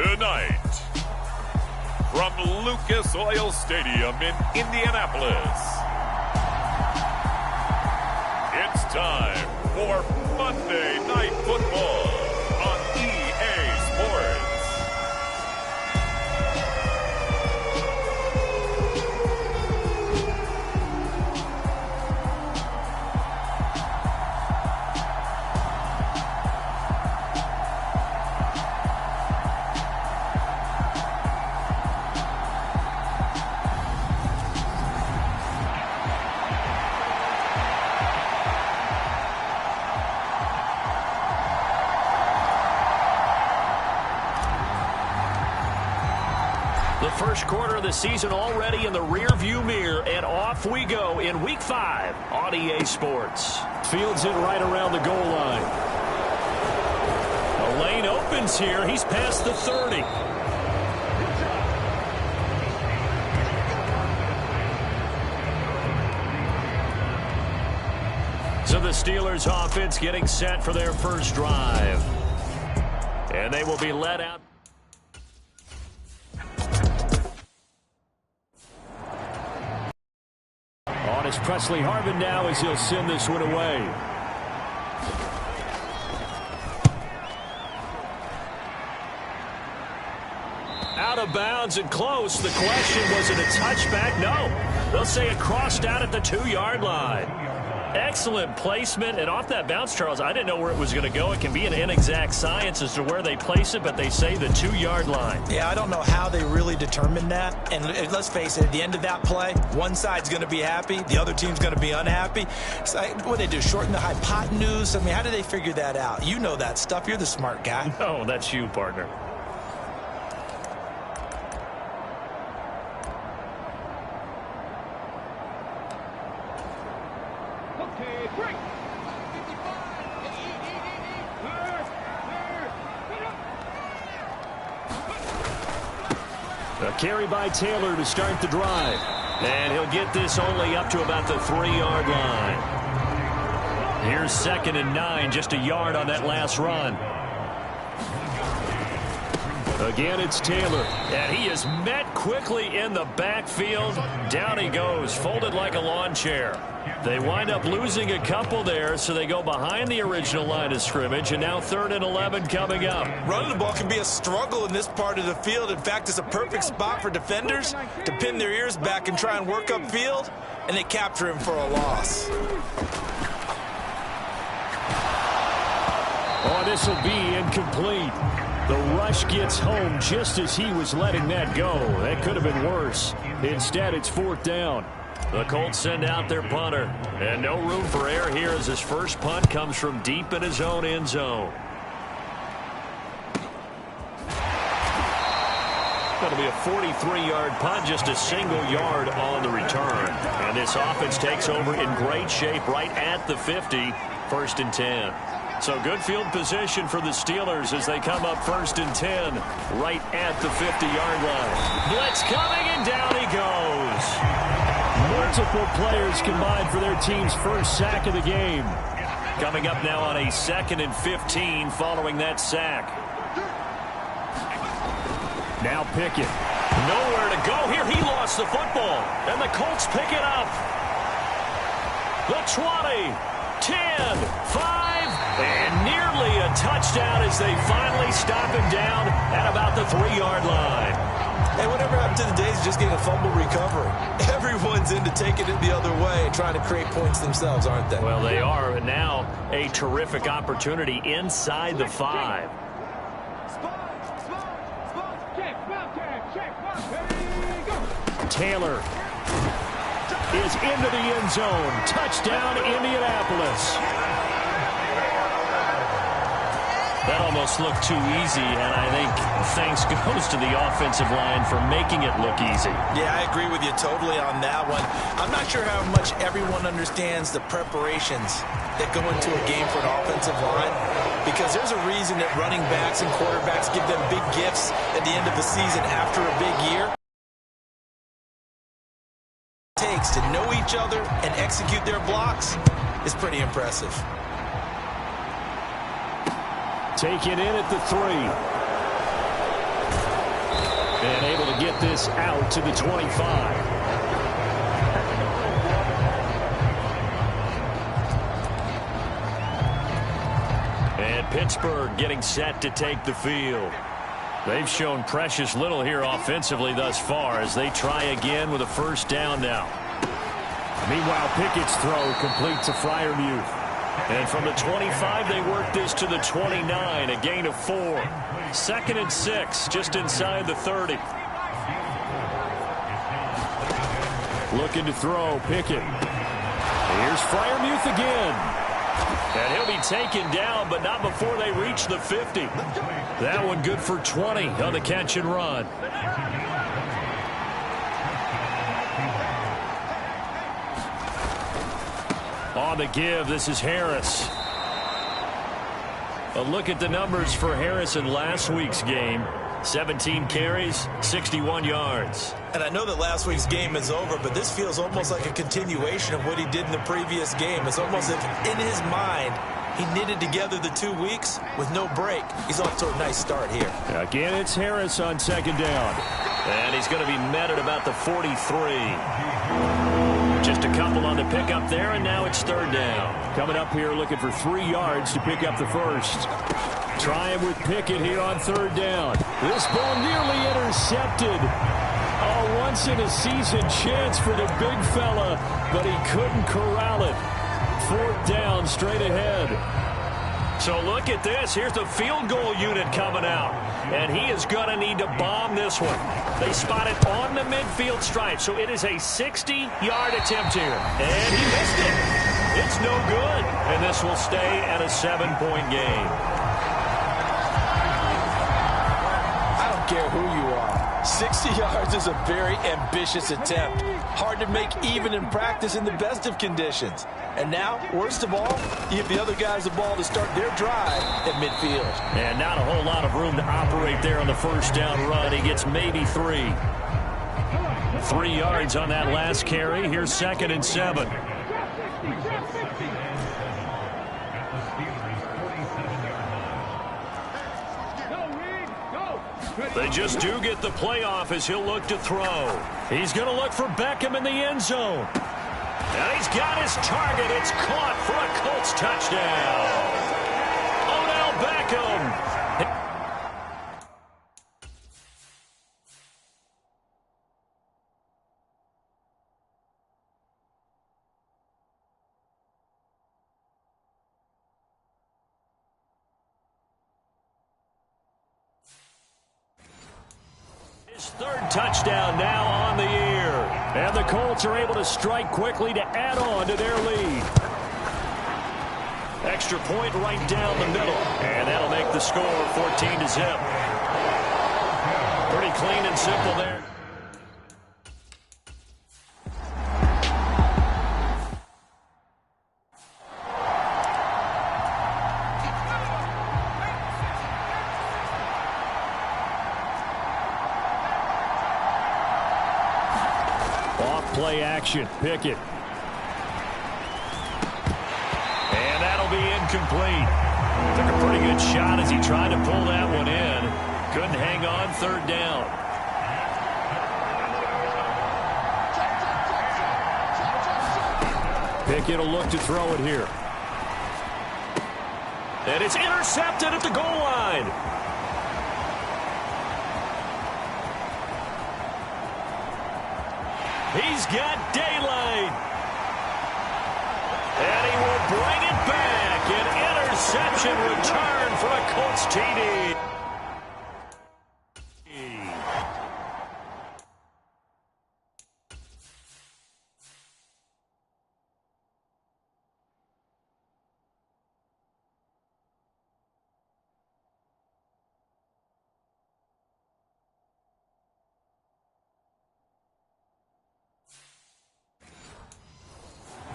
Tonight, from Lucas Oil Stadium in Indianapolis, it's time for Monday Night Football on EA Sports. First quarter of the season already in the rearview mirror, and off we go in Week 5 on EA Sports. Fields it right around the goal line. The lane opens here. He's past the 30. So the Steelers offense getting set for their first drive. And they will be led out. It's Presley Harvin now as he'll send this one away. Out of bounds and close. The question, was it a touchback? No. They'll say it crossed out at the 2-yard line. Excellent placement, and off that bounce, Charles, I didn't know where it was going to go. It can be an inexact science as to where they place it, but they say the 2-yard line. Yeah, I don't know how they really determined that. And let's face it, at the end of that play, one side's going to be happy, the other team's going to be unhappy. It's like, what they do, shorten the hypotenuse? I mean, how do they figure that out? You know that stuff. You're the smart guy. No, that's you, partner. A carry by Taylor to start the drive. And he'll get this only up to about the 3-yard line. Here's 2nd and 9, just a yard on that last run. Again, it's Taylor. And he is met quickly in the backfield. Down he goes, folded like a lawn chair. They wind up losing a couple there, so they go behind the original line of scrimmage, and now 3rd and 11 coming up. Running the ball can be a struggle in this part of the field. In fact, it's a perfect spot for defenders to pin their ears back and try and work upfield, and they capture him for a loss. Oh, this will be incomplete. The rush gets home just as he was letting that go. That could have been worse. Instead, it's 4th down. The Colts send out their punter. And no room for error here as his first punt comes from deep in his own end zone. That'll be a 43-yard punt, just a single yard on the return. And this offense takes over in great shape right at the 50, 1st and 10. So good field position for the Steelers as they come up 1st and 10 right at the 50-yard line. Blitz coming, and down he goes. Multiple players combined for their team's first sack of the game. Coming up now on a 2nd and 15 following that sack. Now Pickett. Nowhere to go here. He lost the football. And the Colts pick it up. The 20, 10, 5, and nearly a touchdown as they finally stop him down at about the 3-yard line. Hey, whatever happened to the days of just getting a fumble recovery? Everyone's into taking it the other way and trying to create points themselves, aren't they? Well, they are. And now a terrific opportunity inside the 5. Taylor is into the end zone. Touchdown, Indianapolis. That almost looked too easy, and I think thanks goes to the offensive line for making it look easy. Yeah, I agree with you totally on that one. I'm not sure how much everyone understands the preparations that go into a game for an offensive line, because there's a reason that running backs and quarterbacks give them big gifts at the end of the season after a big year. It takes to know each other and execute their blocks is pretty impressive. Taken in at the 3. And able to get this out to the 25. And Pittsburgh getting set to take the field. They've shown precious little here offensively thus far as they try again with a first down now. Meanwhile, Pickett's throw complete to Freiermuth. And from the 25, they work this to the 29, a gain of 4. 2nd and 6, just inside the 30. Looking to throw, Pickett. Here's Freiermuth again. And he'll be taken down, but not before they reach the 50. That one good for 20 on the catch and run. On the give, this is Harris. A look at the numbers for Harris in last week's game. 17 carries, 61 yards. And I know that last week's game is over, but this feels almost like a continuation of what he did in the previous game. It's almost as if in his mind, he knitted together the 2 weeks with no break. He's off to a nice start here. Again, it's Harris on 2nd down. And he's going to be met at about the 43. Just a couple on the pickup there, and now it's 3rd down. Coming up here looking for 3 yards to pick up the first. Trying with Pickett here on 3rd down. This ball nearly intercepted. Oh, once-in-a-season chance for the big fella, but he couldn't corral it. 4th down, straight ahead. So look at this. Here's the field goal unit coming out. And he is going to need to bomb this one. They spot it on the midfield stripe. So it is a 60-yard attempt here. And he missed it. It's no good. And this will stay at a 7-point game. I don't care who you are. 60 yards is a very ambitious attempt. Hard to make even in practice in the best of conditions. And now, worst of all, you give the other guys the ball to start their drive at midfield. And not a whole lot of room to operate there on the first down run. He gets maybe 3. 3 yards on that last carry. Here's 2nd and 7. They just do get the playoff as he'll look to throw. He's going to look for Beckham in the end zone. And he's got his target. It's caught for a Colts touchdown. Odell Beckham. His 3rd touchdown now on the year. And the Colts are able to strike quickly to add on to their lead. Extra point right down the middle. And that'll make the score 14-0. Pretty clean and simple there. Play action. Pickett. And that'll be incomplete. Took a pretty good shot as he tried to pull that one in. Couldn't hang on. 3rd down. Pickett will look to throw it here. And it's intercepted at the goal line. He's got daylight. And he will bring it back. An interception return for a Colts TD.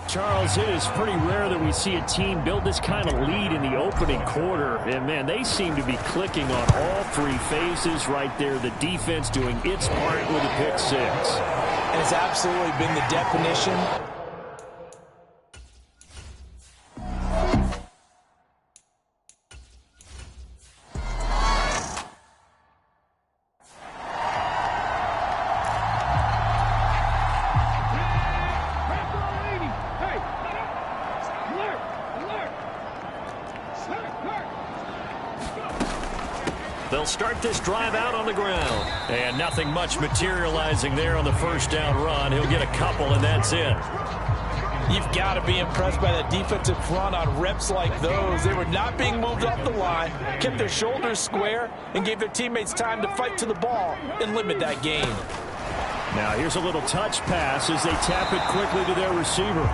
Charles, it is pretty rare that we see a team build this kind of lead in the opening quarter. And, man, they seem to be clicking on all 3 phases right there. The defense doing its part with a pick 6. And it's absolutely been the definition. They'll start this drive out on the ground. And nothing much materializing there on the first down run. He'll get a couple, and that's it. You've got to be impressed by that defensive front on reps like those. They were not being moved off the line, kept their shoulders square, and gave their teammates time to fight to the ball and limit that gain. Now here's a little touch pass as they tap it quickly to their receiver.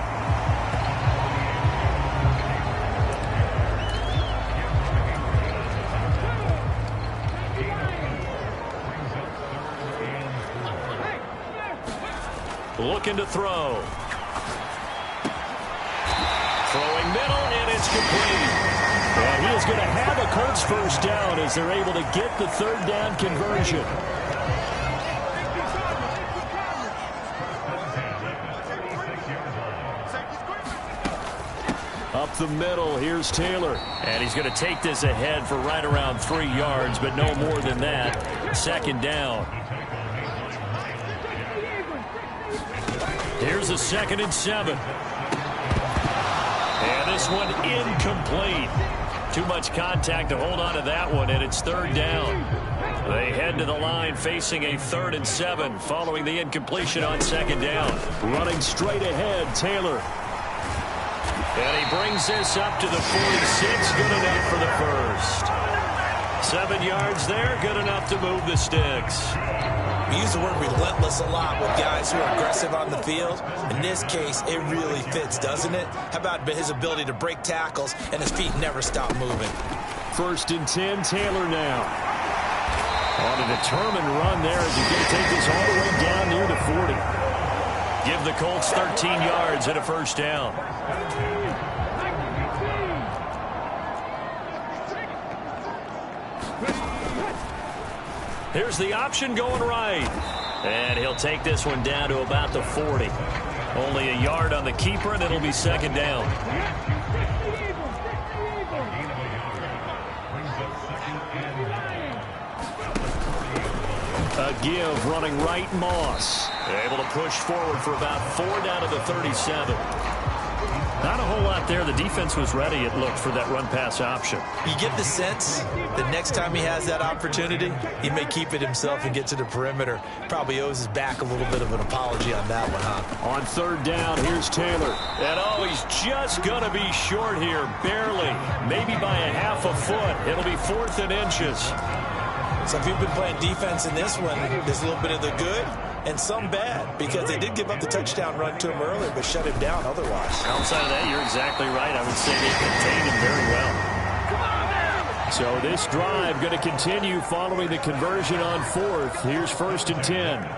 Looking to throw. Throwing middle, and it's complete. And he is going to have a Colts first down as they're able to get the third down conversion. Up the middle, here's Taylor. And he's going to take this ahead for right around 3 yards, but no more than that. Second down. Here's a 2nd and 7. And this one incomplete. Too much contact to hold on to that one, and it's third down. They head to the line facing a 3rd and 7 following the incompletion on 2nd down. Running straight ahead, Taylor. And he brings this up to the 46. Good enough for the first. 7 yards there. Good enough to move the sticks. We use the word relentless a lot with guys who are aggressive on the field. In this case, it really fits, doesn't it? How about his ability to break tackles and his feet never stop moving? 1st and 10, Taylor now. On a determined run there as he's going to take this all the way down near the 40. Give the Colts 13 yards and a first down. Here's the option going right. And he'll take this one down to about the 40. Only a yard on the keeper, and it'll be second down. A give running right, Moss. Able to push forward for about 4 down to the 37. Not a whole lot there. The defense was ready, it looked, for that run-pass option. You get the sense that next time he has that opportunity, he may keep it himself and get to the perimeter. Probably owes his back a little bit of an apology on that one, huh? On 3rd down, here's Taylor. And oh, he's just going to be short here, barely. Maybe by a half a foot. It'll be 4th and inches. So if you've been playing defense in this one, there's a little bit of the good and some bad, because they did give up the touchdown run to him earlier, but shut him down otherwise. Outside of that, you're exactly right. I would say they contained him very well. So this drive going to continue following the conversion on 4th. Here's 1st and 10.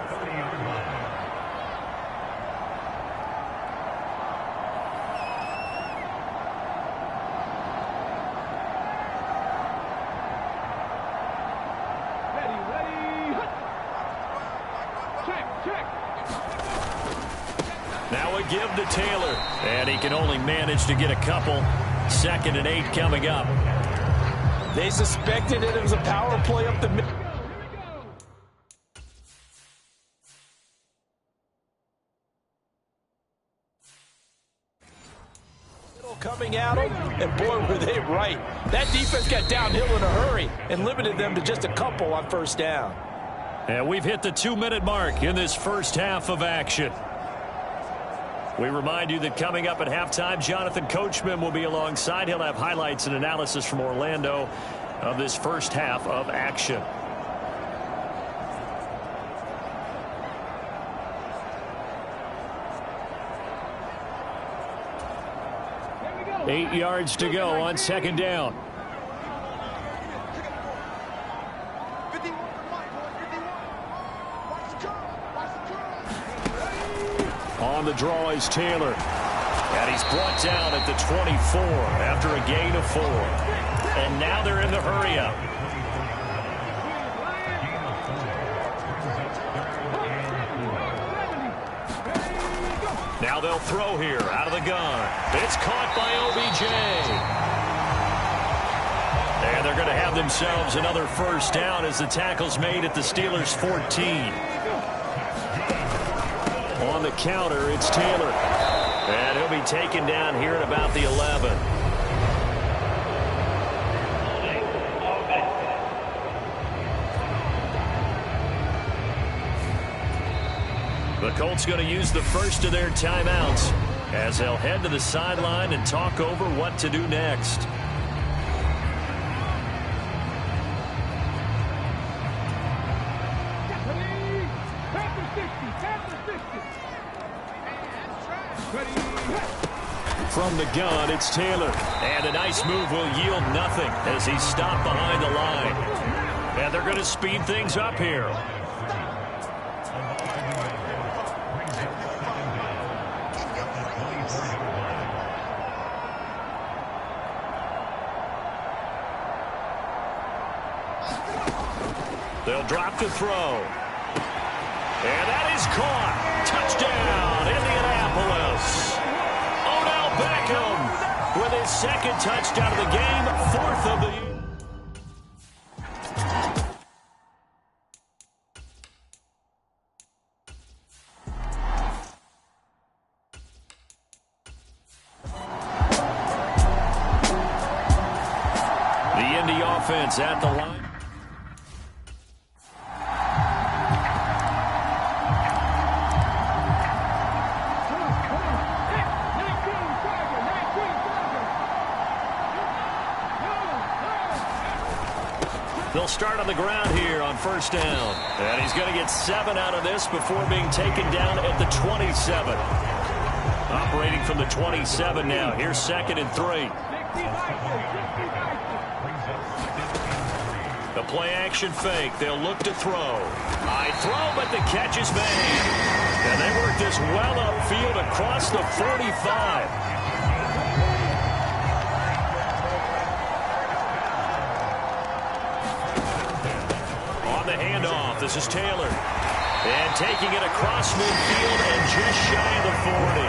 Now a give to Taylor. And he can only manage to get a couple. 2nd and 8 coming up. They suspected it was a power play up the middle. Coming at them, and boy, were they right. That defense got downhill in a hurry and limited them to just a couple on 1st down. And we've hit the 2-minute mark in this first half of action. We remind you that coming up at halftime, Jonathan Coachman will be alongside. He'll have highlights and analysis from Orlando of this first half of action. Eight yards to go on 2nd down. On the draw is Taylor. And he's brought down at the 24 after a gain of 4. And now they're in the hurry-up. Now they'll throw here out of the gun. It's caught by OBJ. And they're going to have themselves another first down as the tackle's made at the Steelers' 14. On the counter, it's Taylor. And he'll be taken down here at about the 11. The Colts going to use the first of their timeouts as they'll head to the sideline and talk over what to do next. From the gun, it's Taylor. And a nice move will yield nothing as he's stopped behind the line. And they're going to speed things up here. They'll drop to throw. And that is caught. Touchdown, Indianapolis. Beckham with his second touchdown of the game, fourth of the year. The Indy offense at the line. They'll start on the ground here on first down. And he's going to get 7 out of this before being taken down at the 27. Operating from the 27 now. Here's 2nd and 3. The play action fake. They'll look to throw. High throw, but the catch is made. And they work this well upfield across the 45. Handoff. This is Taylor. And taking it across midfield and just shy of the 40.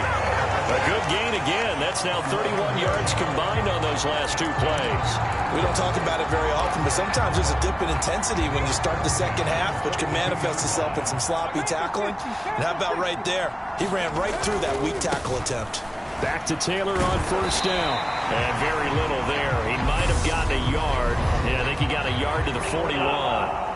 A good gain again. That's now 31 yards combined on those last 2 plays. We don't talk about it very often, but sometimes there's a dip in intensity when you start the second half, which can manifest itself in some sloppy tackling. And how about right there? He ran right through that weak tackle attempt. Back to Taylor on first down. And very little there. He might have gotten a yard. Yeah, I think he got a yard to the 41.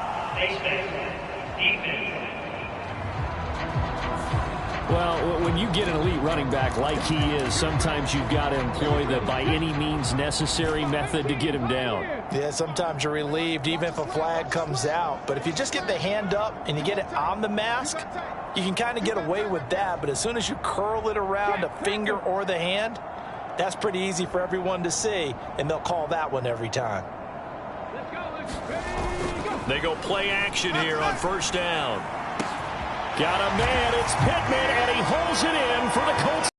Well, when you get an elite running back like he is, sometimes you've got to employ the by any means necessary method to get him down. Yeah, sometimes you're relieved even if a flag comes out. But if you just get the hand up and you get it on the mask, you can kind of get away with that. But as soon as you curl it around a finger or the hand, that's pretty easy for everyone to see, and they'll call that one every time. They go play action here on first down. Got a man, it's Pittman, and he holds it in for the Colts.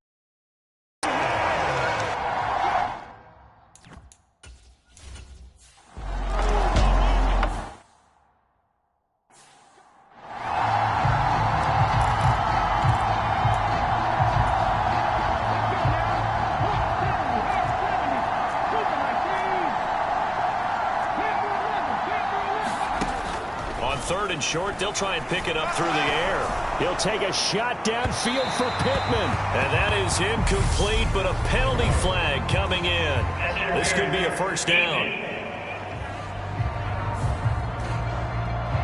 Third and short, they'll try and pick it up through the air. He'll take a shot downfield for Pittman. And that is incomplete, but a penalty flag coming in. This could be a first down.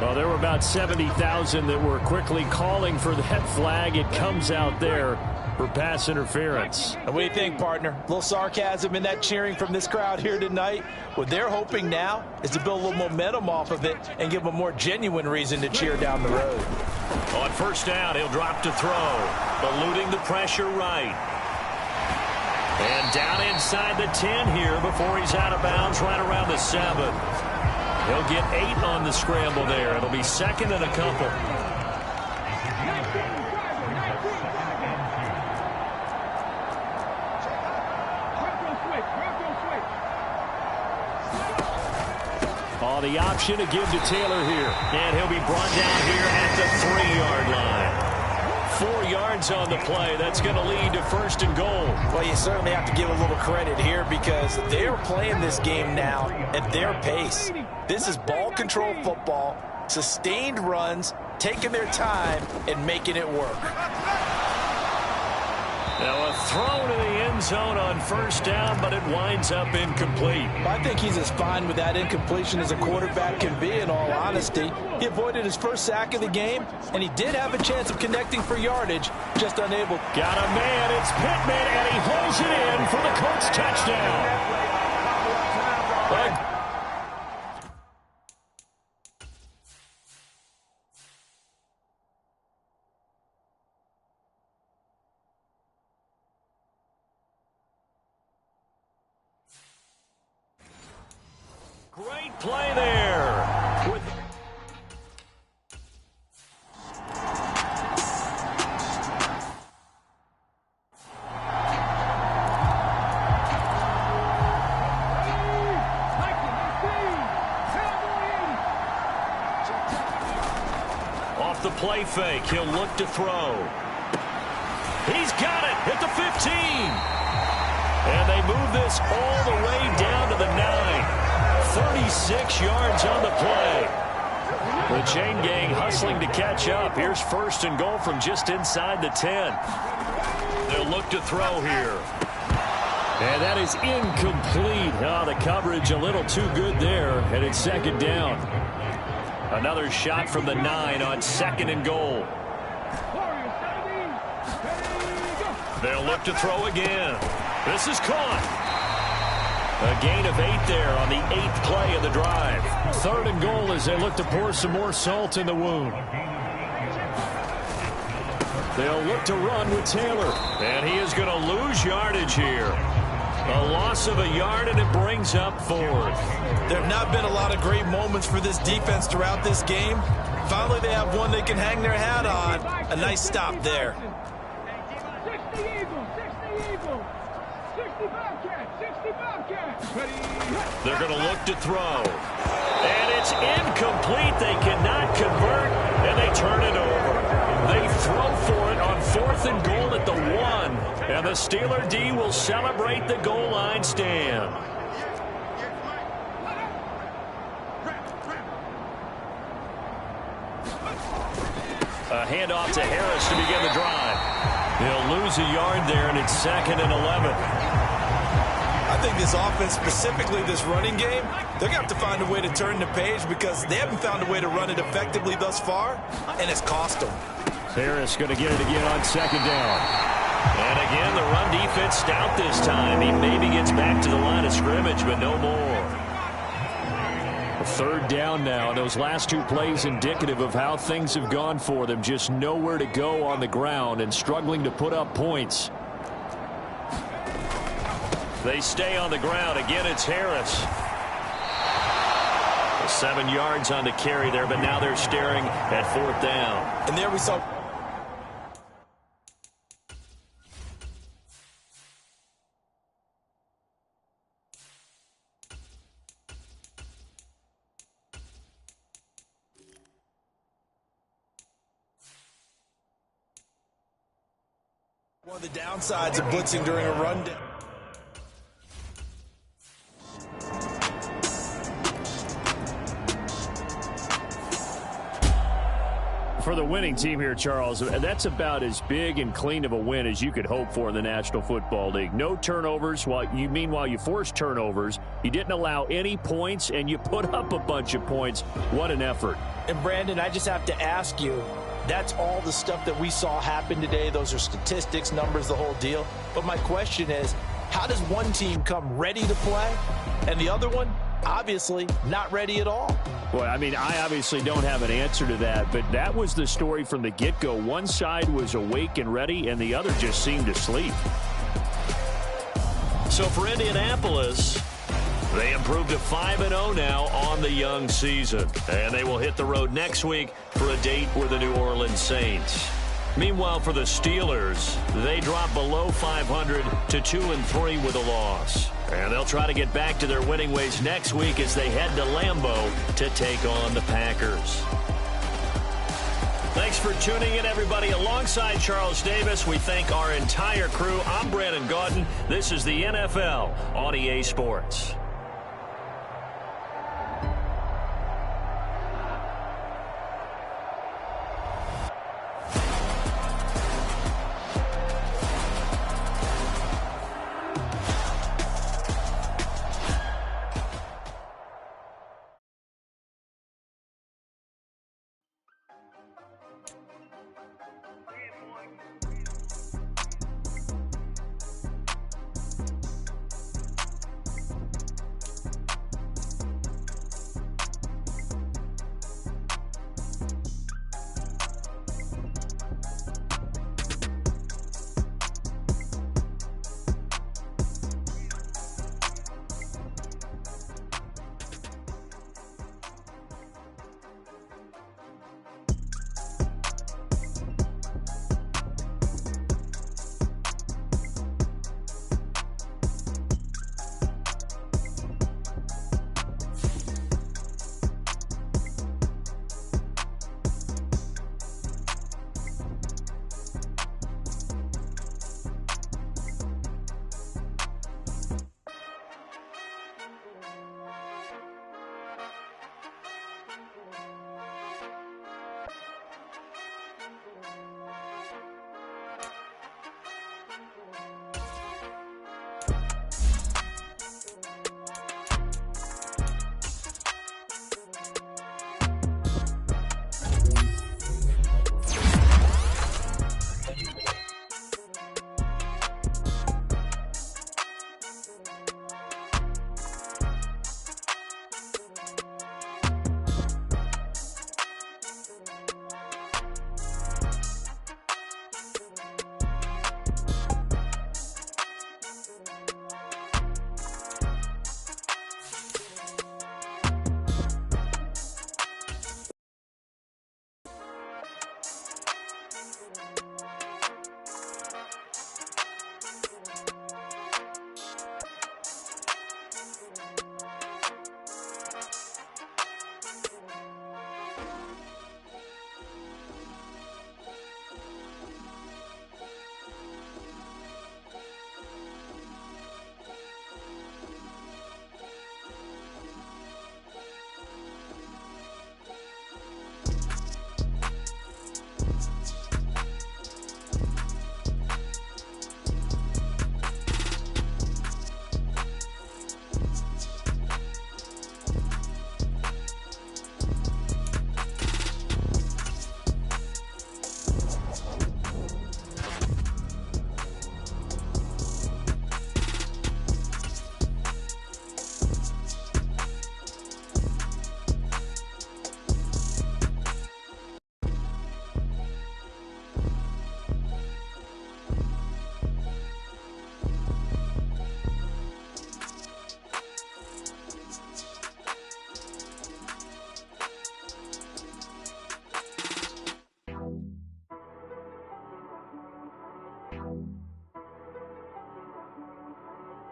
Well, there were about 70,000 that were quickly calling for that flag. It comes out there for pass interference. And what do you think, partner? A little sarcasm in that cheering from this crowd here tonight. What they're hoping now is to build a little momentum off of it and give them a more genuine reason to cheer down the road. On first down, he'll drop to throw, eluding the pressure right. And down inside the 10 here before he's out of bounds right around the 7. He'll get 8 on the scramble there. It'll be 2nd and a couple. The option to give to Taylor here. And he'll be brought down here at the 3-yard line. 4 yards on the play. That's going to lead to 1st and goal. Well, you certainly have to give a little credit here because they're playing this game now at their pace. This is ball control football, sustained runs, taking their time and making it work. Now a throw to the end end zone on first down, but it winds up incomplete. I think he's as fine with that incompletion as a quarterback can be, in all honesty. He avoided his first sack of the game, and he did have a chance of connecting for yardage, just unable. Got a man, it's Pittman, and he holds it in for the Colts touchdown. Great play there. Off the play fake, he'll look to throw. He's got it at the 15. And they move this all the way down to the 9. 36 yards on the play. The chain gang hustling to catch up. Here's first and goal from just inside the 10. They'll look to throw here. And that is incomplete. Oh, the coverage a little too good there, and it's second down. Another shot from the 9 on second and goal. They'll look to throw again. This is caught. A gain of 8 there on the 8th play of the drive. Third and goal as they look to pour some more salt in the wound. They'll look to run with Taylor. And he is going to lose yardage here. A loss of a yard, and it brings up fourth. There have not been a lot of great moments for this defense throughout this game. Finally, they have one they can hang their hat on. A nice stop there. 60 Eagles, 60 Eagles, 65 cats, 65 cats. They're going to look to throw. And it's incomplete. They cannot convert, and they turn it over. They throw for it on fourth and goal at the 1. And the Steeler D will celebrate the goal line stand. A handoff to Harris to begin the drive. They'll lose a yard there, and it's second and 11. I think this offense, specifically this running game, they're going to have to find a way to turn the page because they haven't found a way to run it effectively thus far, and it's cost them. Harris going to get it again on second down. And again, the run defense stout this time. He maybe gets back to the line of scrimmage, but no more. Third down now. Those last two plays indicative of how things have gone for them. Just nowhere to go on the ground and struggling to put up points. They stay on the ground. Again, it's Harris. 7 yards on the carry there, but now they're staring at fourth down. And there we saw... one of the downsides of blitzing during a run down. For the winning team here, Charles, that's about as big and clean of a win as you could hope for in the National Football League. No turnovers. Meanwhile, you forced turnovers. You didn't allow any points, and you put up a bunch of points. What an effort. And, Brandon, I just have to ask you, that's all the stuff that we saw happen today. Those are statistics, numbers, the whole deal. But my question is, how does one team come ready to play, and the other one, obviously, not ready at all? Well, I mean, I obviously don't have an answer to that, but that was the story from the get-go. One side was awake and ready, and the other just seemed to sleep. So for Indianapolis, they improved to 5-0 now on the young season. And they will hit the road next week for a date with the New Orleans Saints. Meanwhile, for the Steelers, they drop below 500 to 2-3 with a loss. And they'll try to get back to their winning ways next week as they head to Lambeau to take on the Packers. Thanks for tuning in, everybody. Alongside Charles Davis, we thank our entire crew. I'm Brandon Gaudin. This is the NFL on EA Sports.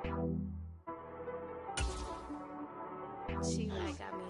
She like got me.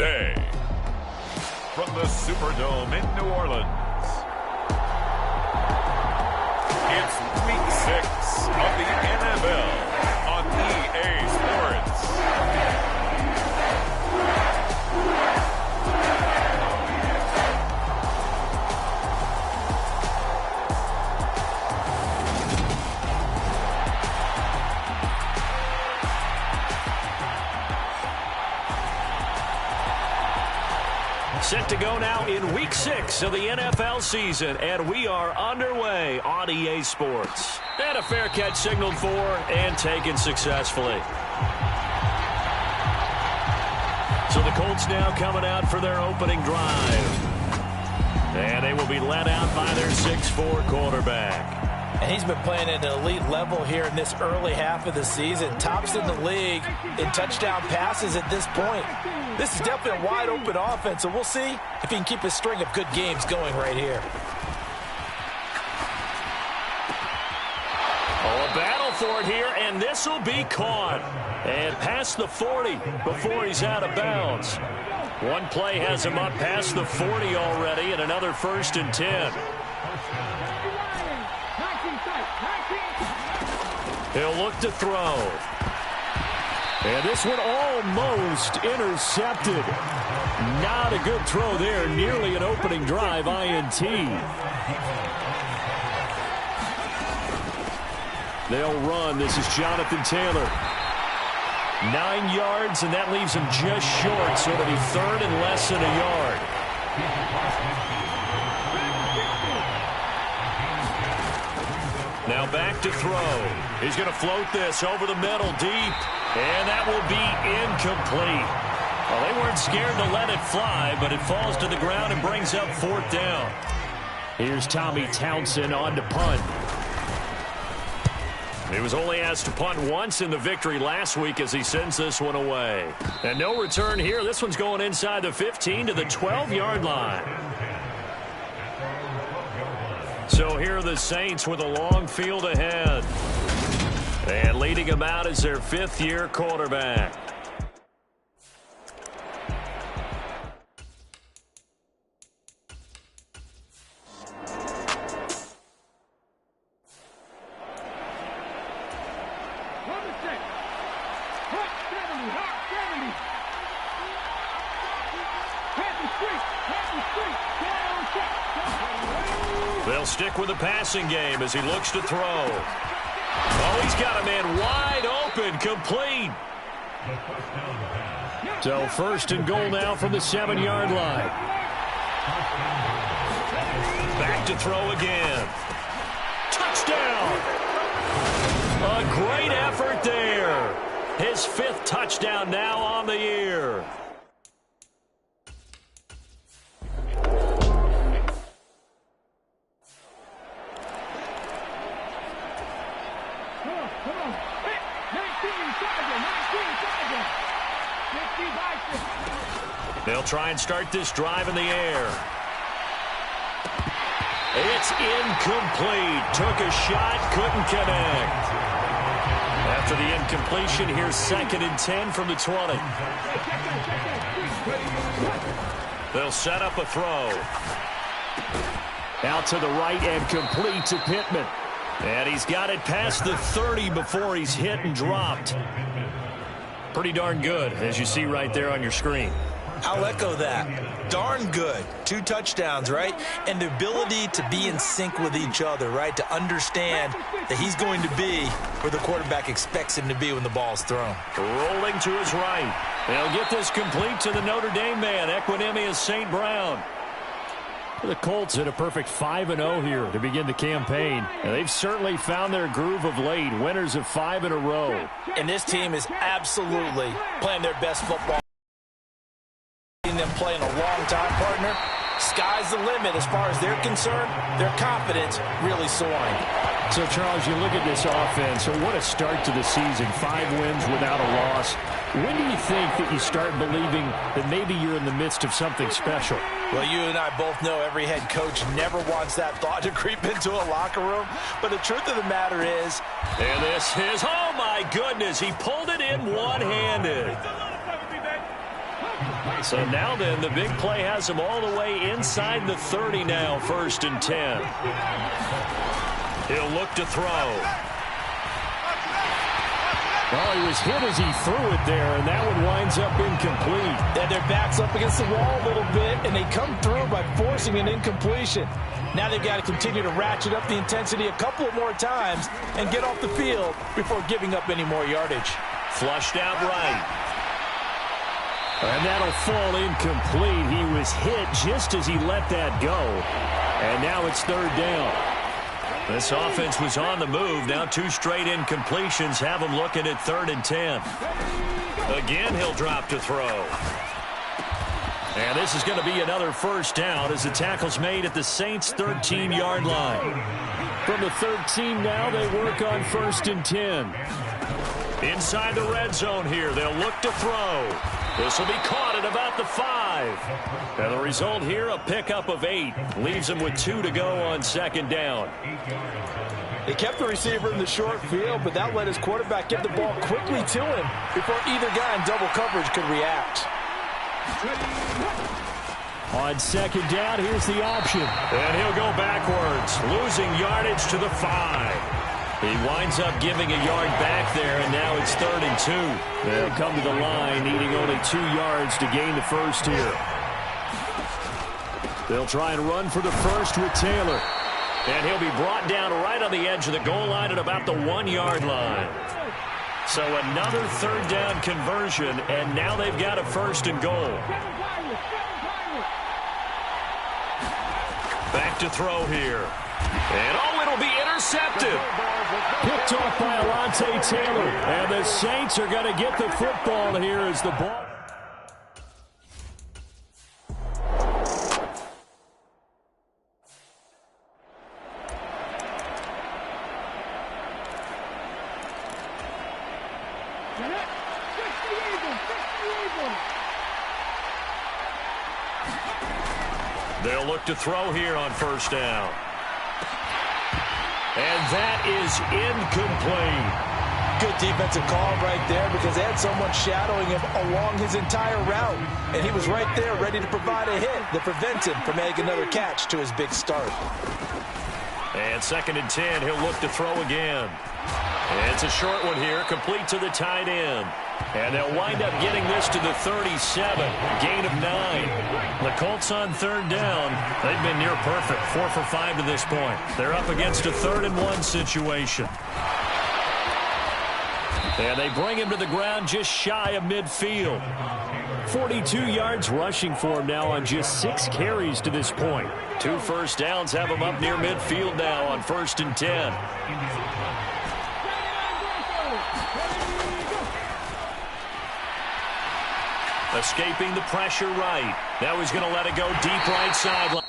Today, from the Superdome in New Orleans, it's Week 6 of the NFL on EA Sports. Set to go now in Week 6 of the NFL season, and we are underway on EA Sports. And a fair catch signaled for and taken successfully. So the Colts now coming out for their opening drive. And they will be led out by their 6'4" quarterback. And he's been playing at an elite level here in this early half of the season. Tops in the league in touchdown passes at this point. This is definitely a wide-open offense, so we'll see if he can keep a string of good games going right here. Oh, a battle for it here, and this will be caught. And past the 40 before he's out of bounds. One play has him up past the 40 already, and another 1st and 10. He'll look to throw. And this one almost intercepted. Not a good throw there. Nearly an opening drive INT. They'll run. This is Jonathan Taylor. 9 yards, and that leaves him just short. So it'll be 3rd and less than a yard. Now back to throw. He's going to float this over the middle deep. And that will be incomplete. Well, they weren't scared to let it fly, but it falls to the ground and brings up 4th down. Here's Tommy Townsend on to punt. He was only asked to punt once in the victory last week as he sends this one away. And no return here. This one's going inside the 15 to the 12-yard line. So here are the Saints with a long field ahead. And leading them out is their 5th-year quarterback. They'll stick with the passing game as he looks to throw. Oh, he's got a man wide open, complete. So 1st and goal now from the 7-yard line. Back to throw again. Touchdown! A great effort there. His 5th touchdown now on the year. They'll try and start this drive in the air. It's incomplete. Took a shot, couldn't connect. After the incompletion, here's 2nd and 10 from the 20. They'll set up a throw. Out to the right and complete to Pittman. And he's got it past the 30 before he's hit and dropped. Pretty darn good, as you see right there on your screen. I'll echo that. Darn good. 2 touchdowns, right? And the ability to be in sync with each other, right? To understand that he's going to be where the quarterback expects him to be when the ball's thrown. Rolling to his right. They'll get this complete to the Notre Dame man, Equanimeous St. Brown. The Colts hit a perfect 5-0 here to begin the campaign. And they've certainly found their groove of late. Winners of 5 in a row. And this team is absolutely playing their best football. Them playing a long time, partner. Sky's the limit as far as they're concerned. Their confidence really soaring. So, Charles, you look at this offense. So what a start to the season. 5 wins without a loss. When do you think that you start believing that maybe you're in the midst of something special? Well, you and I both know every head coach never wants that thought to creep into a locker room. But the truth of the matter is... And this is... Oh, my goodness. He pulled it in one-handed. So now then, the big play has him all the way inside the 30 now, 1st and 10. He'll look to throw. Well, he was hit as he threw it there, and that one winds up incomplete. And their back's up against the wall a little bit, and they come through by forcing an incompletion. Now they've got to continue to ratchet up the intensity a couple of more times and get off the field before giving up any more yardage. Flushed out right. And that'll fall incomplete. He was hit just as he let that go. And now it's 3rd down. This offense was on the move. Now 2 straight incompletions have him looking at 3rd and 10. Again, he'll drop to throw. And this is going to be another 1st down as the tackle's made at the Saints' 13-yard line. From the 13 now, they work on 1st and 10. Inside the red zone here, they'll look to throw. This will be caught at about the 5. And the result here, a pickup of 8. Leaves them with 2 to go on 2nd down. They kept the receiver in the short field, but that let his quarterback get the ball quickly to him before either guy in double coverage could react. On 2nd down, here's the option. And he'll go backwards, losing yardage to the 5. He winds up giving a yard back there, and now it's 3rd and 2. They'll come to the line, needing only 2 yards to gain the 1st here. They'll try and run for the 1st with Taylor. And he'll be brought down right on the edge of the goal line at about the 1-yard line. So another 3rd down conversion, and now they've got a 1st and goal. Back to throw here. And oh, it'll be intercepted. Picked off by Alontae Taylor. And the Saints are going to get the football here as the ball. They'll look to throw here on 1st down. And that is incomplete. Good defensive call right there because they had someone shadowing him along his entire route. And he was right there ready to provide a hit that prevents him from making another catch to his big start. And 2nd and 10, he'll look to throw again. And it's a short one here, complete to the tight end. And they'll wind up getting this to the 37, gain of 9. The Colts on 3rd down. They've been near perfect, 4 for 5 to this point. They're up against a 3rd and 1 situation. And they bring him to the ground just shy of midfield. 42 yards rushing for him now on just 6 carries to this point. 2 first downs have him up near midfield now on 1st and 10. Escaping the pressure right. Now he's going to let it go deep right sideline.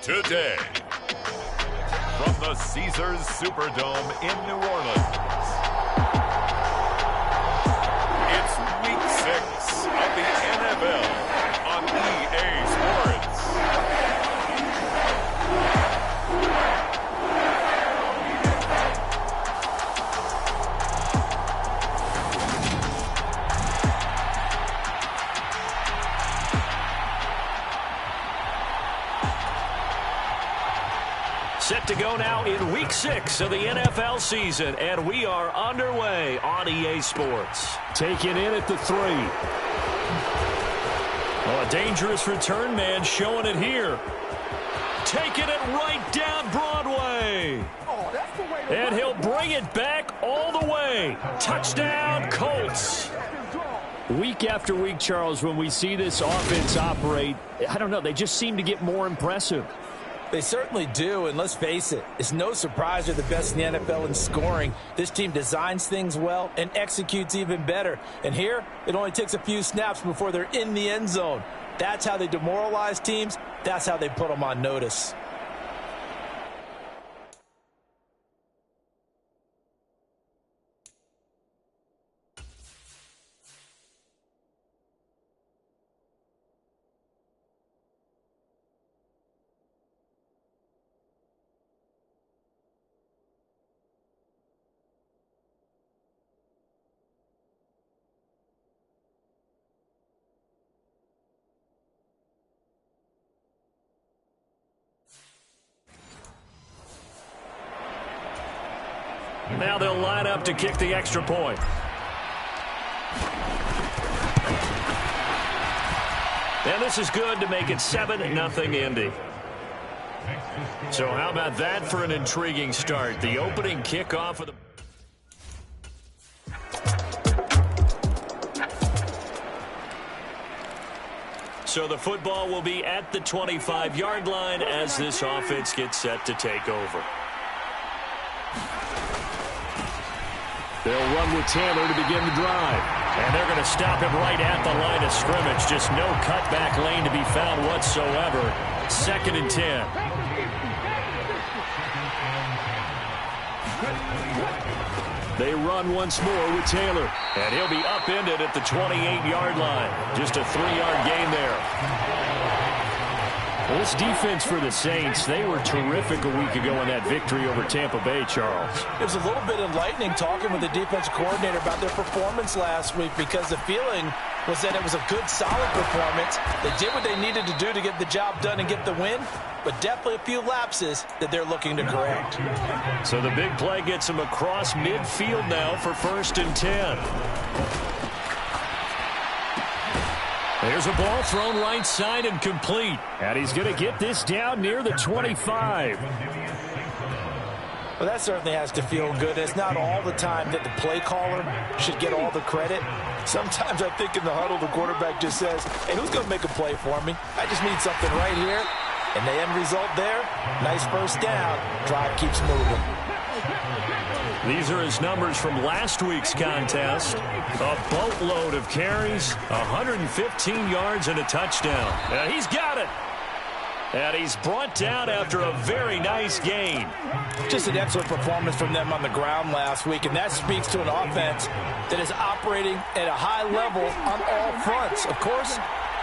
Today, from the Caesars Superdome in New Orleans. It's Week 6 of the NFL on EA Sports. Set to go now in Week 6 of the NFL season, and we are underway on EA Sports. Taking in at the 3. Oh, a dangerous return man showing it here. Taking it right down Broadway. And he'll bring it back all the way. Touchdown, Colts. Week after week, Charles, when we see this offense operate, I don't know, they just seem to get more impressive. They certainly do, and let's face it, it's no surprise they're the best in the NFL in scoring. This team designs things well and executes even better. And here, it only takes a few snaps before they're in the end zone. That's how they demoralize teams. That's how they put them on notice. Now they'll line up to kick the extra point. And this is good to make it 7-0 Indy. So how about that for an intriguing start? The opening kickoff of the... So the football will be at the 25-yard line as this offense gets set to take over. They'll run with Taylor to begin the drive. And they're going to stop him right at the line of scrimmage. Just no cutback lane to be found whatsoever. 2nd and 10. They run once more with Taylor. And he'll be upended at the 28-yard line. Just a 3-yard gain there. Well, this defense for the Saints, they were terrific a week ago in that victory over Tampa Bay, Charles. It was a little bit enlightening talking with the defensive coordinator about their performance last week because the feeling was that it was a good, solid performance. They did what they needed to do to get the job done and get the win, but definitely a few lapses that they're looking to correct. So the big play gets them across midfield now for 1st and 10. There's a ball thrown right side and complete. And he's going to get this down near the 25. Well, that certainly has to feel good. It's not all the time that the play caller should get all the credit. Sometimes I think in the huddle, the quarterback just says, hey, who's going to make a play for me? I just need something right here. And the end result there, nice first down. Drive keeps moving. These are his numbers from last week's contest. A boatload of carries, 115 yards and a touchdown. And he's got it. And he's brought down after a very nice gain. Just an excellent performance from them on the ground last week, and that speaks to an offense that is operating at a high level on all fronts. Of course,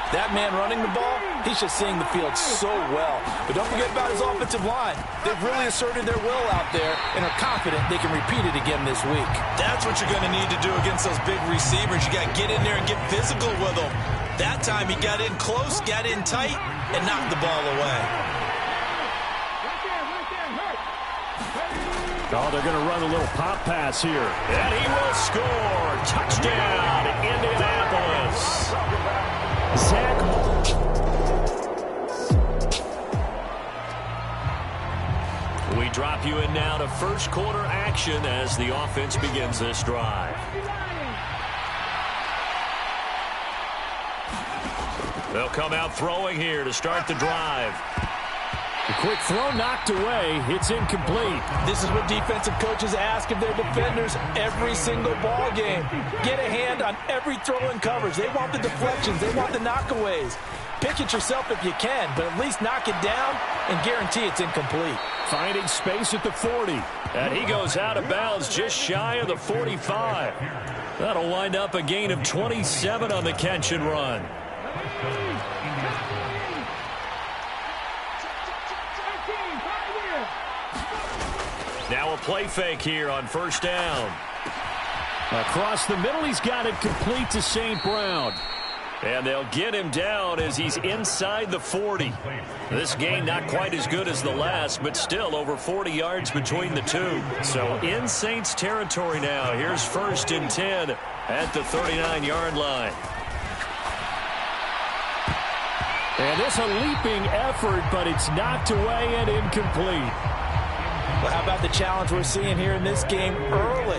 that man running the ball, he's just seeing the field so well. But don't forget about his offensive line. They've really asserted their will out there and are confident they can repeat it again this week. That's what you're going to need to do against those big receivers. You got to get in there and get physical with them. That time he got in close, got in tight, and knocked the ball away. Oh, they're going to run a little pop pass here. And he will score. Touchdown, Indianapolis. Zach. We drop you in now to first quarter action as the offense begins this drive. They'll come out throwing here to start the drive. The quick throw knocked away. It's incomplete. This is what defensive coaches ask of their defenders every single ball game. Get a hand on every throw in coverage. They want the deflections. They want the knockaways. Pick it yourself if you can, but at least knock it down and guarantee it's incomplete. Finding space at the 40. And he goes out of bounds just shy of the 45. That'll wind up a gain of 27 on the catch and run. Now a play fake here on first down. Across the middle, he's got it complete to St. Brown. And they'll get him down as he's inside the 40. This gain not quite as good as the last, but still over 40 yards between the two. So in Saints territory now. Here's 1st and 10 at the 39-yard line. And it's a leaping effort, but it's knocked away and incomplete. Well, how about the challenge we're seeing here in this game early?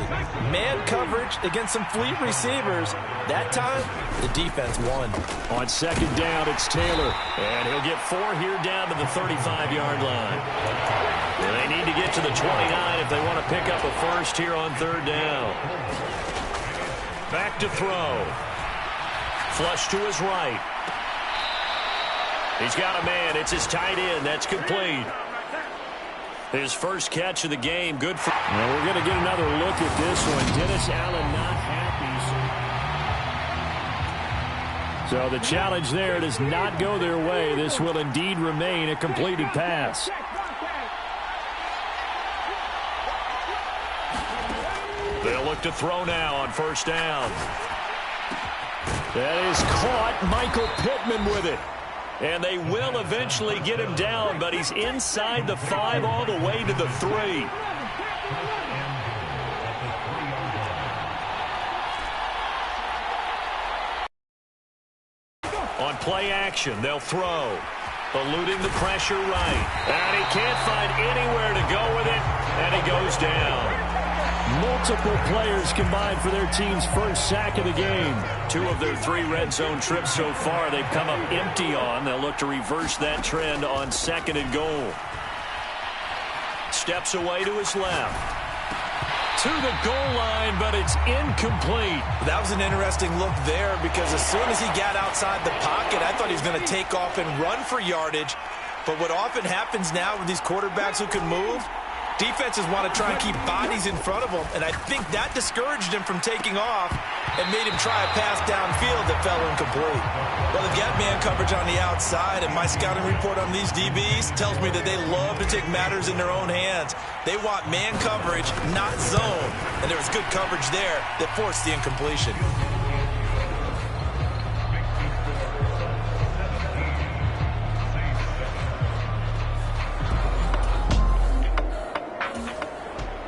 Man coverage against some fleet receivers. That time, the defense won. On 2nd down, it's Taylor. And he'll get 4 here down to the 35-yard line. And they need to get to the 29 if they want to pick up a first here on 3rd down. Back to throw. Flush to his right. He's got a man. It's his tight end. That's complete. His first catch of the game, good for... Well, we're going to get another look at this one. Dennis Allen not happy. So the challenge there does not go their way. This will indeed remain a completed pass. They'll look to throw now on 1st down. That is caught. Michael Pittman with it. And they will eventually get him down, but he's inside the 5 all the way to the 3. On play action, they'll throw. Eluding the pressure right. And he can't find anywhere to go with it, and he goes down. Multiple players combined for their team's first sack of the game. 2 of their 3 red zone trips so far they've come up empty on. They'll look to reverse that trend on 2nd and goal. Steps away to his left. To the goal line, but it's incomplete. That was an interesting look there because as soon as he got outside the pocket, I thought he was going to take off and run for yardage. But what often happens now with these quarterbacks who can move, defenses want to try and keep bodies in front of them, and I think that discouraged him from taking off and made him try a pass downfield that fell incomplete. Well, they've got man coverage on the outside, and my scouting report on these DBs tells me that they love to take matters in their own hands. They want man coverage, not zone, and there was good coverage there that forced the incompletion.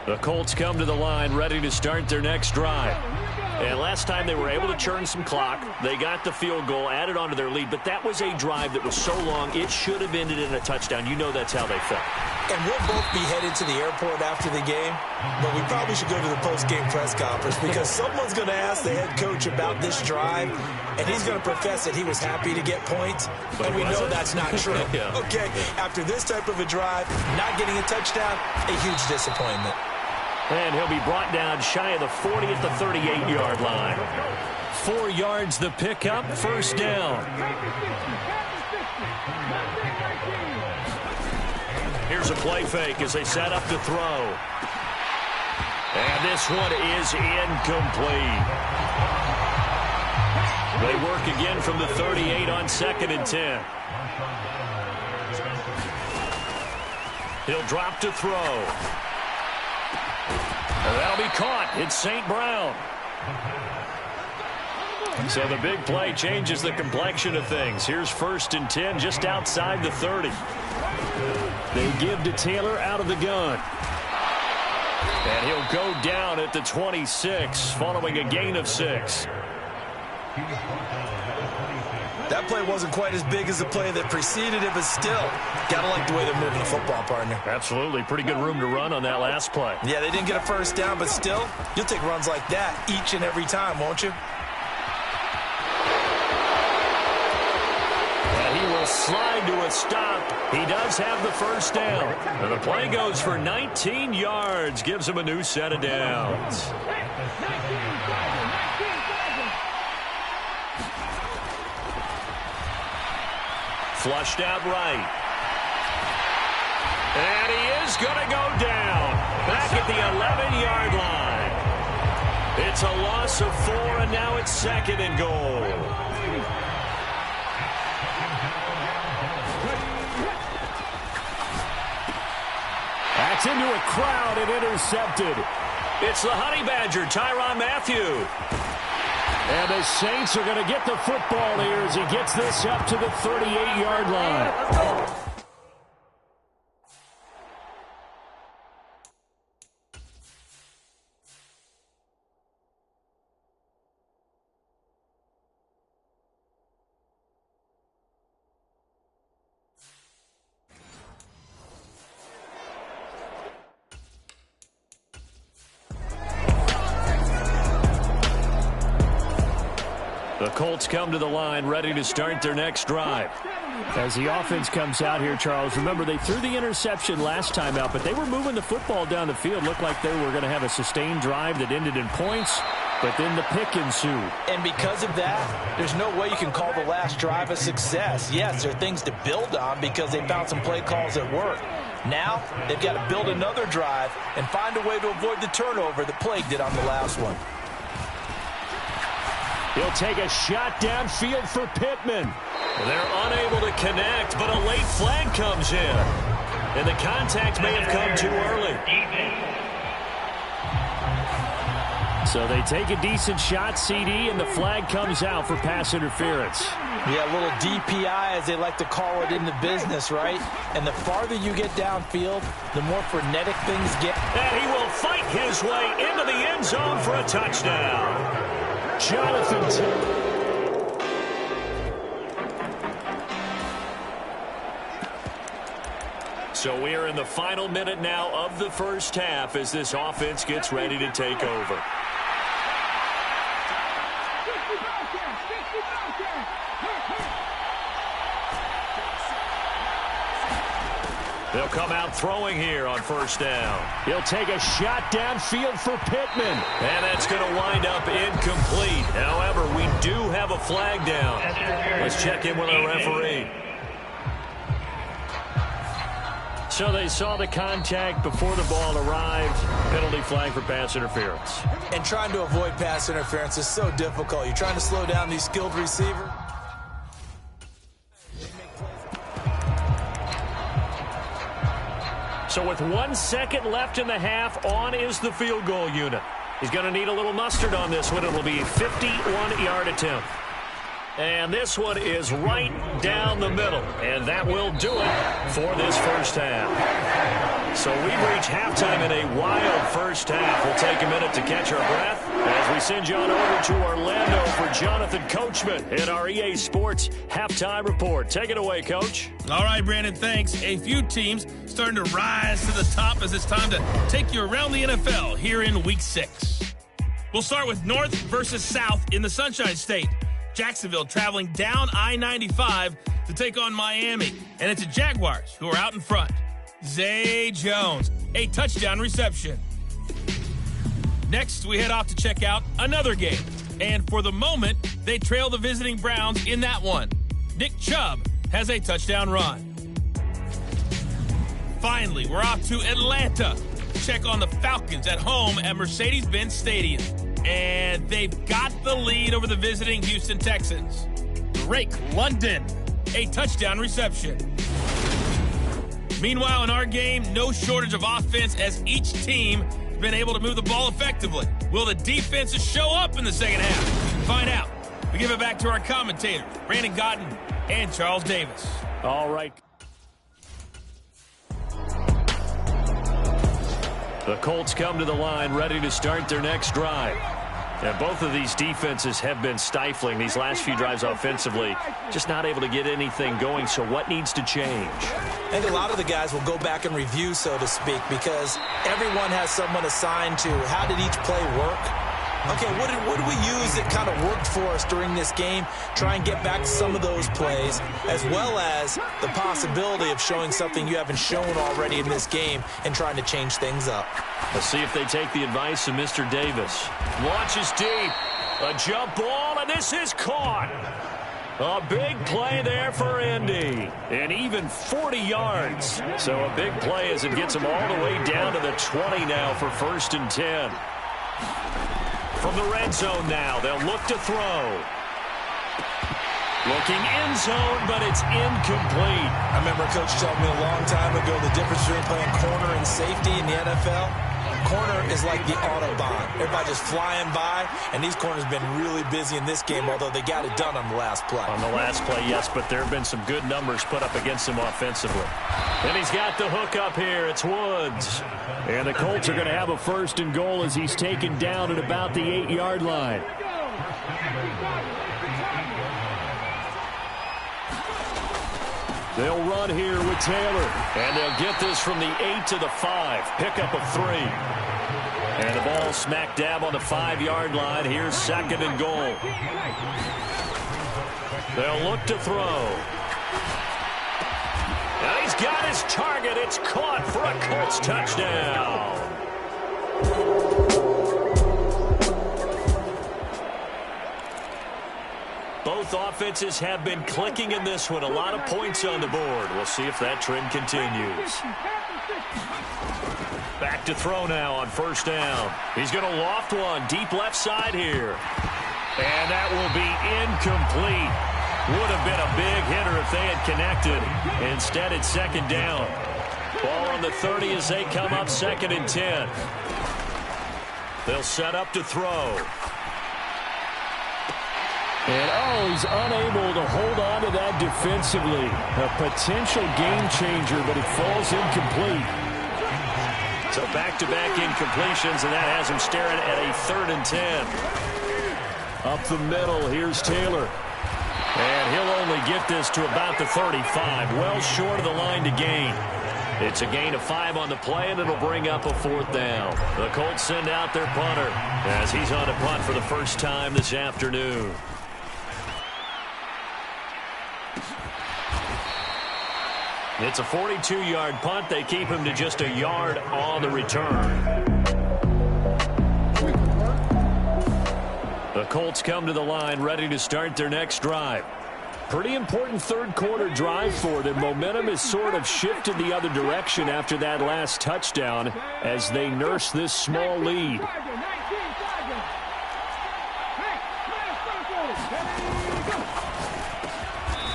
The Colts come to the line ready to start their next drive. And last time they were able to churn some clock. They got the field goal, added on to their lead. But that was a drive that was so long, it should have ended in a touchdown. You know that's how they felt. And we'll both be headed to the airport after the game. But we probably should go to the post-game press conference because someone's going to ask the head coach about this drive. And he's going to profess that he was happy to get points. But we know that's not true. Yeah. Okay, after this type of a drive, not getting a touchdown, a huge disappointment. And he'll be brought down shy of the 40 at the 38-yard line. 4 yards the pickup, 1st down. Here's a play fake as they set up to throw. And this one is incomplete. They work again from the 38 on 2nd and 10. He'll drop to throw. And that'll be caught. It's St. Brown. So the big play changes the complexion of things. Here's 1st and 10 just outside the 30. They give to Taylor out of the gun. And he'll go down at the 26 following a gain of 6. That play wasn't quite as big as the play that preceded it, but still, gotta like the way they're moving the football, partner. Absolutely. Pretty good room to run on that last play. Yeah, they didn't get a 1st down, but still, you'll take runs like that each and every time, won't you? And he will slide to a stop. He does have the 1st down. And the play goes for 19 yards. Gives him a new set of downs. Flushed out right. And he is going to go down. Back at the 11-yard line. It's a loss of 4, and now it's 2nd and goal. That's into a crowd and intercepted. It's the Honey Badger, Tyrann Mathieu. And the Saints are going to get the football here as he gets this up to the 38-yard line. The Colts come to the line, ready to start their next drive. As the offense comes out here, Charles, remember they threw the interception last time out, but they were moving the football down the field. Looked like they were going to have a sustained drive that ended in points, but then the pick ensued. And because of that, there's no way you can call the last drive a success. Yes, there are things to build on because they found some play calls that work. Now, they've got to build another drive and find a way to avoid the turnover that plagued it on the last one. He'll take a shot downfield for Pittman. They're unable to connect, but a late flag comes in. And the contact may have come too early. So they take a decent shot, CD, and the flag comes out for pass interference. Yeah, a little DPI, as they like to call it in the business, right? And the farther you get downfield, the more frenetic things get. And he will fight his way into the end zone for a touchdown. Jonathan. So we are in the final minute now of the first half as this offense gets ready to take over. They'll come out throwing here on first down. He'll take a shot downfield for Pittman. And that's going to wind up incomplete. However, we do have a flag down. Let's check in with our referee. So they saw the contact before the ball arrived. Penalty flag for pass interference. And trying to avoid pass interference is so difficult. You're trying to slow down these skilled receivers. So with 1 second left in the half, on is the field goal unit. He's going to need a little mustard on this one. It'll be a 51-yard attempt. And this one is right down the middle. And that will do it for this first half. So we reach halftime in a wild first half. We'll take a minute to catch our breath as we send you on over to Orlando for Jonathan Coachman in our EA Sports Halftime Report. Take it away, Coach. All right, Brandon, thanks. A few teams starting to rise to the top as it's time to take you around the NFL here in Week 6. We'll start with North versus South in the Sunshine State. Jacksonville traveling down I-95 to take on Miami. And it's the Jaguars who are out in front. Zay Jones, a touchdown reception. Next, we head off to check out another game. And for the moment, they trail the visiting Browns in that one. Nick Chubb has a touchdown run. Finally, we're off to Atlanta. Check on the Falcons at home at Mercedes-Benz Stadium. And they've got the lead over the visiting Houston Texans. Drake London, a touchdown reception. Meanwhile, in our game, no shortage of offense as each team has been able to move the ball effectively. Will the defenses show up in the second half? Find out. We give it back to our commentators, Brandon Gotten and Charles Davis. All right. The Colts come to the line ready to start their next drive. And both of these defenses have been stifling these last few drives offensively. Just not able to get anything going, so what needs to change? I think a lot of the guys will go back and review, so to speak, because everyone has someone assigned to how did each play work. Okay, what did we use that kind of worked for us during this game? Try and get back to some of those plays, as well as the possibility of showing something you haven't shown already in this game and trying to change things up. Let's see if they take the advice of Mr. Davis. Launches deep. A jump ball, and this is caught. A big play there for Indy. And even 40 yards. So a big play as it gets them all the way down to the 20 now for 1st and 10. From the red zone now, they'll look to throw. Looking end zone, but it's incomplete. I remember a coach told me a long time ago the difference between playing corner and safety in the NFL. Corner is like the Autobahn. Everybody just flying by, and these corners have been really busy in this game, although they got it done on the last play. On the last play, yes, but there have been some good numbers put up against him offensively. And he's got the hook up here. It's Woods. And the Colts are going to have a 1st and goal as he's taken down at about the 8-yard line. They'll run here with Taylor. And they'll get this from the 8 to the 5. Pickup of 3. And the ball smack dab on the 5-yard line. Here's 2nd and goal. They'll look to throw. And he's got his target. It's caught for a Colts touchdown. Both offenses have been clicking in this one. A lot of points on the board. We'll see if that trend continues. Back to throw now on 1st down. He's going to loft one deep left side here. And that will be incomplete. Would have been a big hitter if they had connected. Instead, it's 2nd down. Ball on the 30 as they come up 2nd and 10. They'll set up to throw. And, he's unable to hold on to that defensively. A potential game changer, but it falls incomplete. So back-to-back incompletions, and that has him staring at a 3rd and 10. Up the middle, here's Taylor. And he'll only get this to about the 35, well short of the line to gain. It's a gain of 5 on the play, and it'll bring up a 4th down. The Colts send out their punter as he's on a punt for the first time this afternoon. It's a 42-yard punt. They keep him to just a yard on the return. The Colts come to the line ready to start their next drive. Pretty important 3rd quarter drive for them. Momentum has sort of shifted the other direction after that last touchdown as they nurse this small lead.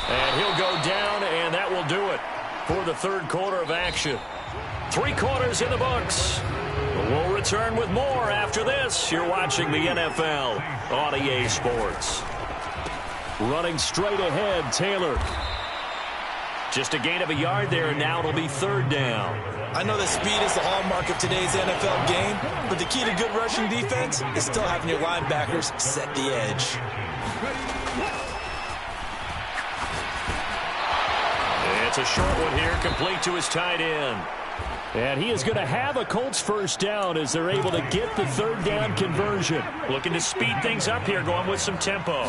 And he'll go down, and that will do it for the 3rd quarter of action. 3 quarters in the books. We'll return with more after this. You're watching the NFL on EA Sports. Running straight ahead, Taylor. Just a gain of a yard there, and now it'll be 3rd down. I know that speed is the hallmark of today's NFL game, but the key to good rushing defense is still having your linebackers set the edge. It's a short one here, complete to his tight end. And he is going to have a Colts 1st down as they're able to get the 3rd down conversion. Looking to speed things up here, going with some tempo.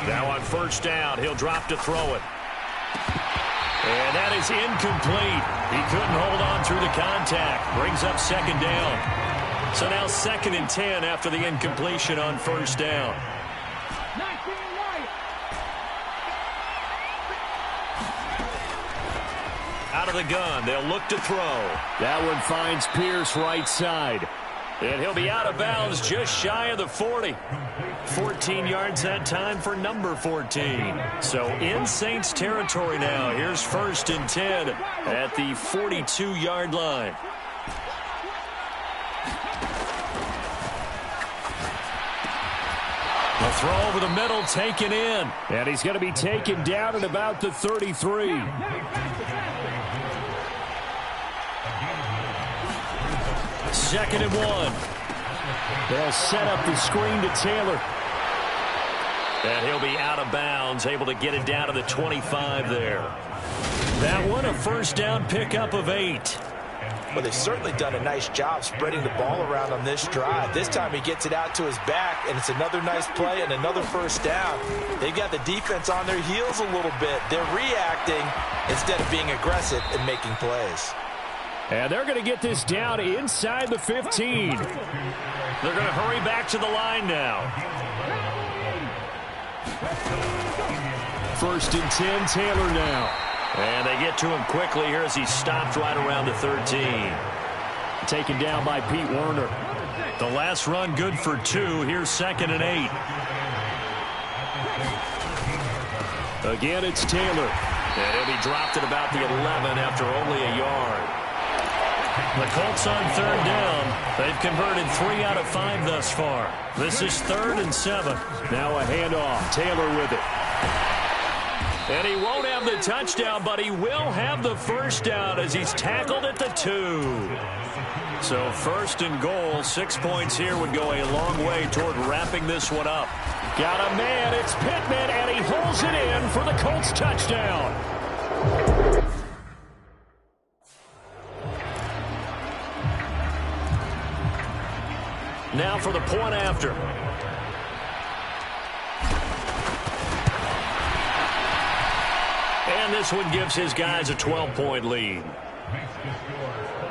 Now on 1st down, he'll drop to throw it. And that is incomplete. He couldn't hold on through the contact. Brings up 2nd down. So now 2nd and 10 after the incompletion on 1st down. Out of the gun, they'll look to throw. That one finds Pierce right side. And he'll be out of bounds just shy of the 40. 14 yards that time for number 14. So in Saints territory now. Here's 1st and 10 at the 42-yard line. The throw over the middle taken in. And he's going to be taken down at about the 33. Second and 1. They'll set up the screen to Taylor. And he'll be out of bounds, able to get it down to the 25 there. That one, a 1st down pickup of 8. Well, they've certainly done a nice job spreading the ball around on this drive. This time he gets it out to his back, and it's another nice play and another 1st down. They got the defense on their heels a little bit. They're reacting instead of being aggressive and making plays. And they're going to get this down inside the 15. They're going to hurry back to the line now. First and 10, Taylor now. And they get to him quickly here as he stopped right around the 13. Taken down by Pete Werner. The last run good for 2. Here's 2nd and 8. Again, it's Taylor. And he'll be dropped at about the 11 after only a yard. The Colts on 3rd down. They've converted 3 out of 5 thus far. This is 3rd and 7. Now a handoff. Taylor with it. And he won't have the touchdown, but he will have the first down as he's tackled at the 2. So 1st and goal, 6 points here would go a long way toward wrapping this one up. Got a man, it's Pittman, and he holds it in for the Colts touchdown. Now for the point after. And this one gives his guys a 12-point lead.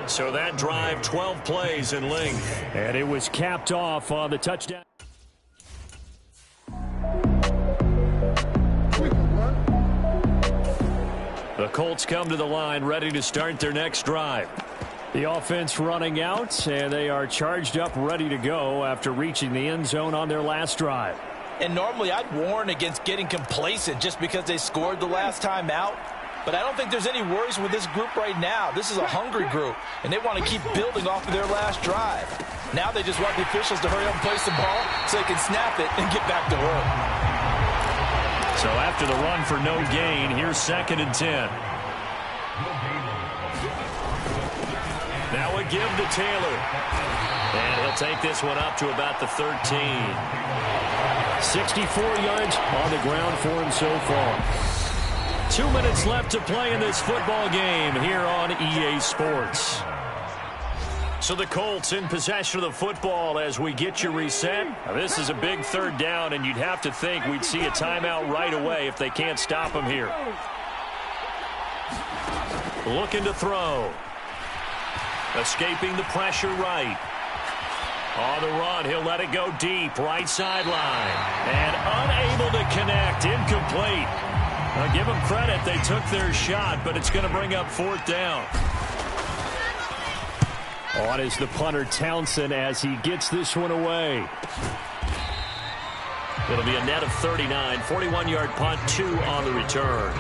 So that drive, 12 plays in length. And it was capped off on the touchdown. The Colts come to the line ready to start their next drive. The offense running out, and they are charged up ready to go after reaching the end zone on their last drive. And normally I'd warn against getting complacent just because they scored the last time out. But I don't think there's any worries with this group right now. This is a hungry group, and they want to keep building off of their last drive. Now they just want the officials to hurry up and place the ball so they can snap it and get back to work. So after the run for no gain, here's 2nd and 10. Now a give to Taylor. And he'll take this one up to about the 13. 64 yards on the ground for him so far. 2 minutes left to play in this football game here on EA Sports. So the Colts in possession of the football as we get you reset. Now this is a big 3rd down, and you'd have to think we'd see a timeout right away if they can't stop him here. Looking to throw. Escaping the pressure right. On the run, he'll let it go deep, right sideline. And unable to connect, incomplete. Now give them credit, they took their shot, but it's going to bring up 4th down. On is the punter Townsend as he gets this one away. It'll be a net of 39, 41-yard punt, 2 on the return.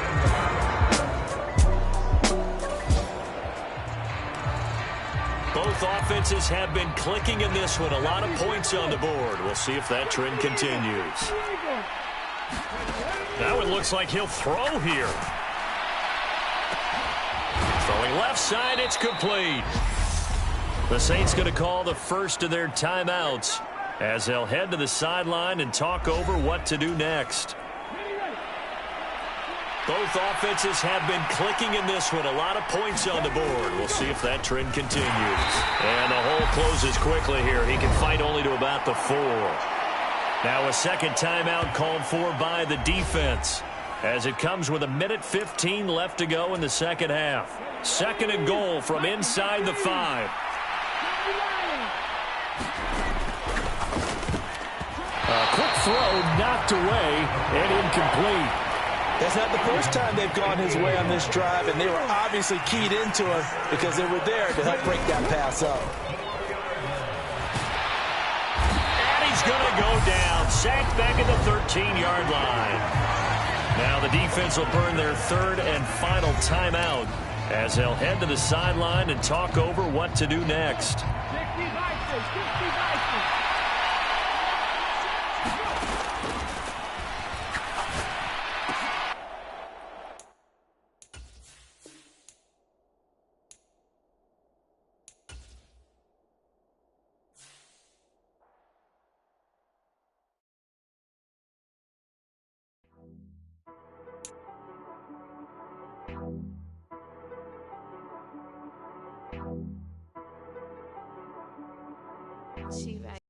Both offenses have been clicking in this one. A lot of points on the board. We'll see if that trend continues. Now it looks like he'll throw here. Throwing left side, it's complete. The Saints going to call the first of their timeouts as they'll head to the sideline and talk over what to do next. Both offenses have been clicking in this one. A lot of points on the board. We'll see if that trend continues. And the hole closes quickly here. He can fight only to about the 4. Now a second timeout called for by the defense as it comes with 1:15 left to go in the second half. 2nd and goal from inside the 5. A quick throw knocked away and incomplete. That's not the first time they've gone his way on this drive, and they were obviously keyed into it because they were there to help break that pass up. And he's going to go down. Sacked back at the 13-yard line. Now the defense will burn their 3rd and final timeout as they'll head to the sideline and talk over what to do next. She right.